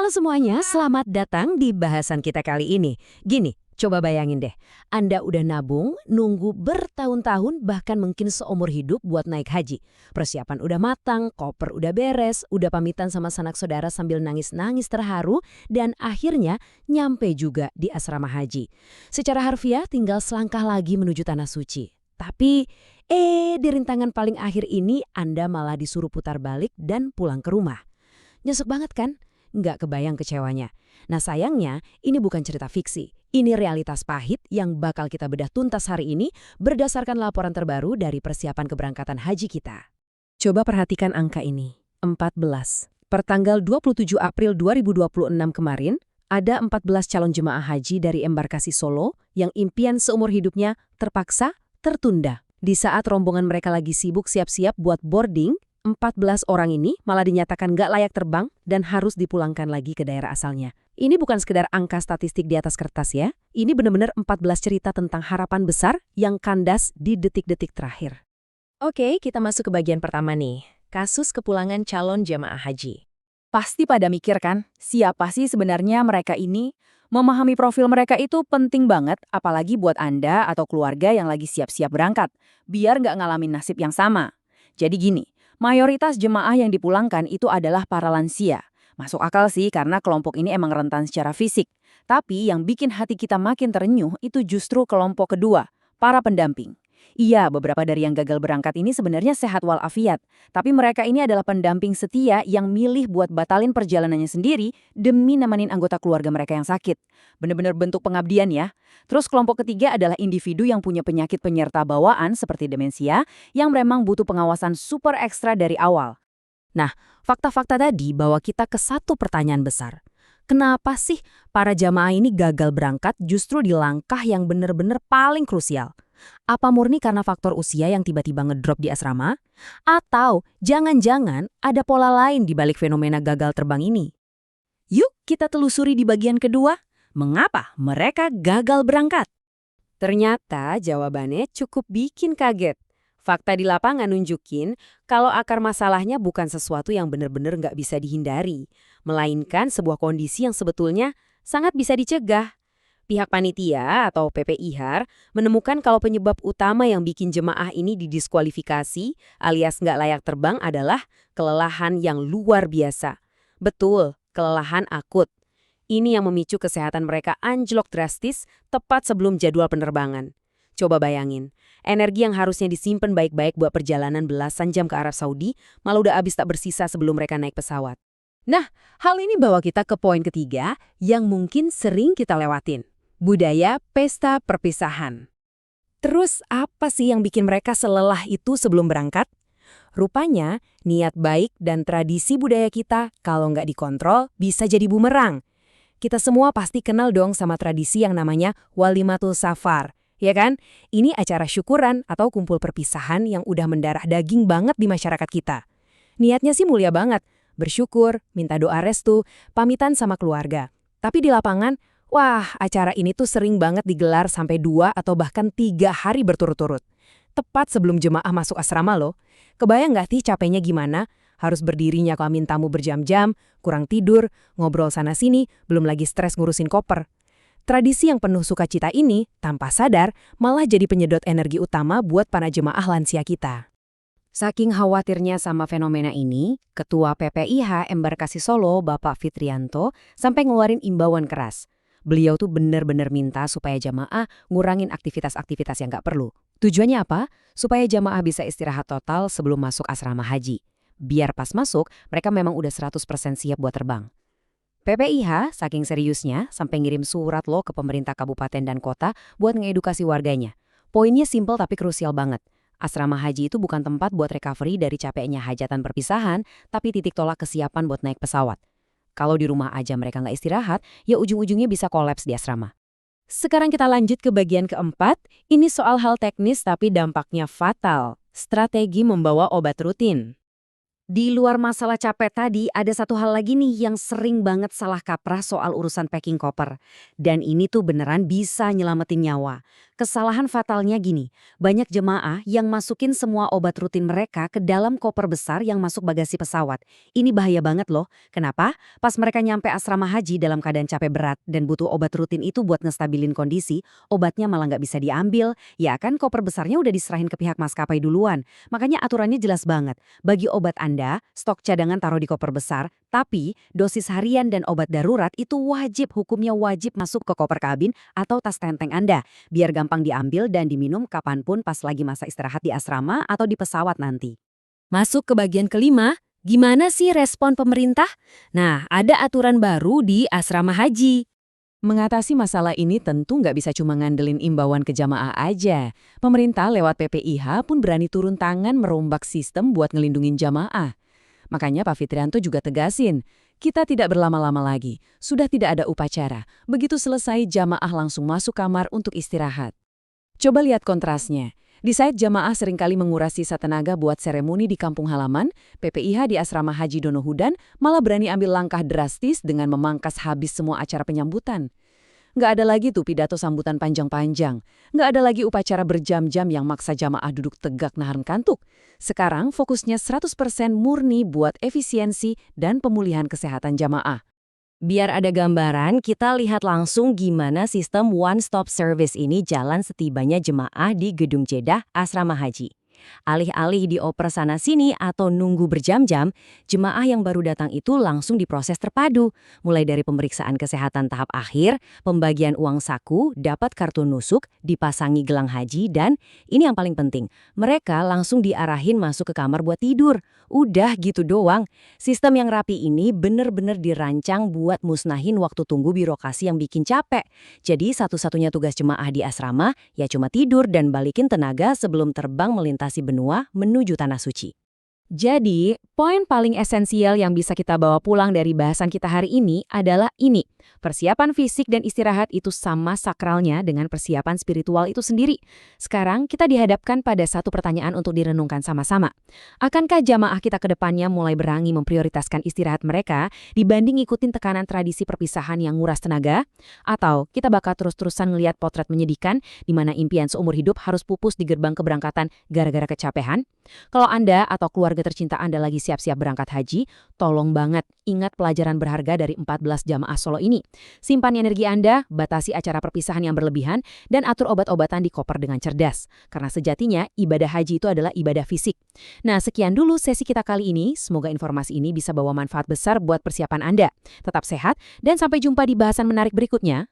Halo semuanya, selamat datang di bahasan kita kali ini. Gini, coba bayangin deh, Anda udah nabung, nunggu bertahun-tahun, bahkan mungkin seumur hidup buat naik haji. Persiapan udah matang, koper udah beres, udah pamitan sama sanak saudara sambil nangis-nangis terharu, dan akhirnya nyampe juga di asrama haji. Secara harfiah tinggal selangkah lagi menuju tanah suci. Tapi, di rintangan paling akhir ini Anda malah disuruh putar balik dan pulang ke rumah. Nyesek banget kan? Nggak kebayang kecewanya. Nah sayangnya, ini bukan cerita fiksi. Ini realitas pahit yang bakal kita bedah tuntas hari ini berdasarkan laporan terbaru dari persiapan keberangkatan haji kita. Coba perhatikan angka ini, 14. Per tanggal 27 April 2026 kemarin, ada 14 calon jemaah haji dari embarkasi Solo yang impian seumur hidupnya terpaksa tertunda. Di saat rombongan mereka lagi sibuk siap-siap buat boarding, 14 orang ini malah dinyatakan nggak layak terbang dan harus dipulangkan lagi ke daerah asalnya. Ini bukan sekedar angka statistik di atas kertas ya. Ini benar-benar 14 cerita tentang harapan besar yang kandas di detik-detik terakhir. Oke, kita masuk ke bagian pertama nih. Kasus kepulangan calon jemaah haji. Pasti pada mikir kan, siapa sih sebenarnya mereka ini? Memahami profil mereka itu penting banget, apalagi buat Anda atau keluarga yang lagi siap-siap berangkat, biar nggak ngalamin nasib yang sama. Jadi gini, mayoritas jemaah yang dipulangkan itu adalah para lansia. Masuk akal sih karena kelompok ini emang rentan secara fisik. Tapi yang bikin hati kita makin terenyuh itu justru kelompok kedua, para pendamping. Iya, beberapa dari yang gagal berangkat ini sebenarnya sehat walafiat. Tapi mereka ini adalah pendamping setia yang milih buat batalin perjalanannya sendiri demi nemenin anggota keluarga mereka yang sakit. Bener-bener bentuk pengabdian ya. Terus kelompok ketiga adalah individu yang punya penyakit penyerta bawaan seperti demensia yang memang butuh pengawasan super ekstra dari awal. Nah, fakta-fakta tadi bawa kita ke satu pertanyaan besar. Kenapa sih para jamaah ini gagal berangkat justru di langkah yang benar-benar paling krusial? Apa murni karena faktor usia yang tiba-tiba ngedrop di asrama? Atau jangan-jangan ada pola lain di balik fenomena gagal terbang ini? Yuk kita telusuri di bagian kedua, mengapa mereka gagal berangkat? Ternyata jawabannya cukup bikin kaget. Fakta di lapangan nunjukin kalau akar masalahnya bukan sesuatu yang benar-benar nggak bisa dihindari, melainkan sebuah kondisi yang sebetulnya sangat bisa dicegah. Pihak panitia atau PPIH menemukan kalau penyebab utama yang bikin jemaah ini didiskualifikasi alias nggak layak terbang adalah kelelahan yang luar biasa. Betul, kelelahan akut. Ini yang memicu kesehatan mereka anjlok drastis tepat sebelum jadwal penerbangan. Coba bayangin, energi yang harusnya disimpan baik-baik buat perjalanan belasan jam ke Arab Saudi malah udah habis tak bersisa sebelum mereka naik pesawat. Nah, hal ini bawa kita ke poin ketiga yang mungkin sering kita lewatin. Budaya pesta perpisahan. Terus apa sih yang bikin mereka selelah itu sebelum berangkat? Rupanya, niat baik dan tradisi budaya kita kalau nggak dikontrol bisa jadi bumerang. Kita semua pasti kenal dong sama tradisi yang namanya Walimatul Safar, ya kan? Ini acara syukuran atau kumpul perpisahan yang udah mendarah daging banget di masyarakat kita. Niatnya sih mulia banget, bersyukur, minta doa restu, pamitan sama keluarga. Tapi di lapangan, wah, acara ini tuh sering banget digelar sampai 2 atau bahkan 3 hari berturut-turut. Tepat sebelum jemaah masuk asrama loh. Kebayang nggak sih capeknya gimana? Harus berdiri nyakamin tamu berjam-jam, kurang tidur, ngobrol sana-sini, belum lagi stres ngurusin koper. Tradisi yang penuh sukacita ini, tanpa sadar, malah jadi penyedot energi utama buat para jemaah lansia kita. Saking khawatirnya sama fenomena ini, Ketua PPIH Embarkasi Solo, Bapak Fitrianto, sampai ngeluarin imbauan keras. Beliau tuh benar-benar minta supaya jamaah ngurangin aktivitas-aktivitas yang nggak perlu. Tujuannya apa? Supaya jamaah bisa istirahat total sebelum masuk asrama haji. Biar pas masuk, mereka memang udah 100% siap buat terbang. PPIH saking seriusnya sampai ngirim surat loh ke pemerintah kabupaten dan kota buat ngedukasi warganya. Poinnya simpel tapi krusial banget. Asrama haji itu bukan tempat buat recovery dari capeknya hajatan perpisahan, tapi titik tolak kesiapan buat naik pesawat. Kalau di rumah aja mereka nggak istirahat, ya ujung-ujungnya bisa kolaps di asrama. Sekarang kita lanjut ke bagian keempat. Ini soal hal teknis tapi dampaknya fatal. Strategi membawa obat rutin. Di luar masalah capek tadi, ada satu hal lagi nih yang sering banget salah kaprah soal urusan packing koper. Dan ini tuh beneran bisa nyelamatin nyawa. Kesalahan fatalnya gini, banyak jemaah yang masukin semua obat rutin mereka ke dalam koper besar yang masuk bagasi pesawat. Ini bahaya banget loh. Kenapa? Pas mereka nyampe asrama haji dalam keadaan capek berat dan butuh obat rutin itu buat ngestabilin kondisi, obatnya malah nggak bisa diambil. Ya kan koper besarnya udah diserahin ke pihak maskapai duluan. Makanya aturannya jelas banget. Bagi obat Anda, stok cadangan taruh di koper besar, tapi dosis harian dan obat darurat itu hukumnya wajib masuk ke koper kabin atau tas tenteng Anda, biar gampang diambil dan diminum kapanpun pas lagi masa istirahat di asrama atau di pesawat nanti. Masuk ke bagian kelima, gimana sih respon pemerintah? Nah, ada aturan baru di asrama haji. Mengatasi masalah ini tentu nggak bisa cuma ngandelin imbauan ke jamaah aja. Pemerintah lewat PPIH pun berani turun tangan merombak sistem buat ngelindungin jamaah. Makanya Pak Fitrianto juga tegasin, kita tidak berlama-lama lagi, sudah tidak ada upacara. Begitu selesai jamaah langsung masuk kamar untuk istirahat. Coba lihat kontrasnya. Di saat jamaah seringkali menguras sisa tenaga buat seremoni di kampung halaman, PPIH di Asrama Haji Donohudan malah berani ambil langkah drastis dengan memangkas habis semua acara penyambutan. Nggak ada lagi tuh pidato sambutan panjang-panjang. Nggak ada lagi upacara berjam-jam yang maksa jamaah duduk tegak nahan kantuk. Sekarang fokusnya 100% murni buat efisiensi dan pemulihan kesehatan jamaah. Biar ada gambaran, kita lihat langsung gimana sistem one-stop service ini jalan setibanya jemaah di Gedung Jeddah Asrama Haji. Alih-alih dioper sana-sini atau nunggu berjam-jam, jemaah yang baru datang itu langsung diproses terpadu. Mulai dari pemeriksaan kesehatan tahap akhir, pembagian uang saku, dapat kartu nusuk, dipasangi gelang haji, dan ini yang paling penting, mereka langsung diarahin masuk ke kamar buat tidur. Udah gitu doang. Sistem yang rapi ini bener-bener dirancang buat musnahin waktu tunggu birokrasi yang bikin capek. Jadi satu-satunya tugas jemaah di asrama ya cuma tidur dan balikin tenaga sebelum terbang melintasi benua menuju Tanah Suci. Jadi, poin paling esensial yang bisa kita bawa pulang dari bahasan kita hari ini adalah ini. Persiapan fisik dan istirahat itu sama sakralnya dengan persiapan spiritual itu sendiri. Sekarang kita dihadapkan pada satu pertanyaan untuk direnungkan sama-sama. Akankah jamaah kita ke depannya mulai berani memprioritaskan istirahat mereka dibanding ikutin tekanan tradisi perpisahan yang nguras tenaga? Atau kita bakal terus-terusan ngelihat potret menyedihkan di mana impian seumur hidup harus pupus di gerbang keberangkatan gara-gara kecapean? Kalau Anda atau keluarga tercinta Anda lagi siap-siap berangkat haji, tolong banget ingat pelajaran berharga dari 14 jamaah Solo ini. Simpan energi Anda, batasi acara perpisahan yang berlebihan, dan atur obat-obatan di koper dengan cerdas. Karena sejatinya, ibadah haji itu adalah ibadah fisik. Nah, sekian dulu sesi kita kali ini. Semoga informasi ini bisa bawa manfaat besar buat persiapan Anda. Tetap sehat, dan sampai jumpa di bahasan menarik berikutnya.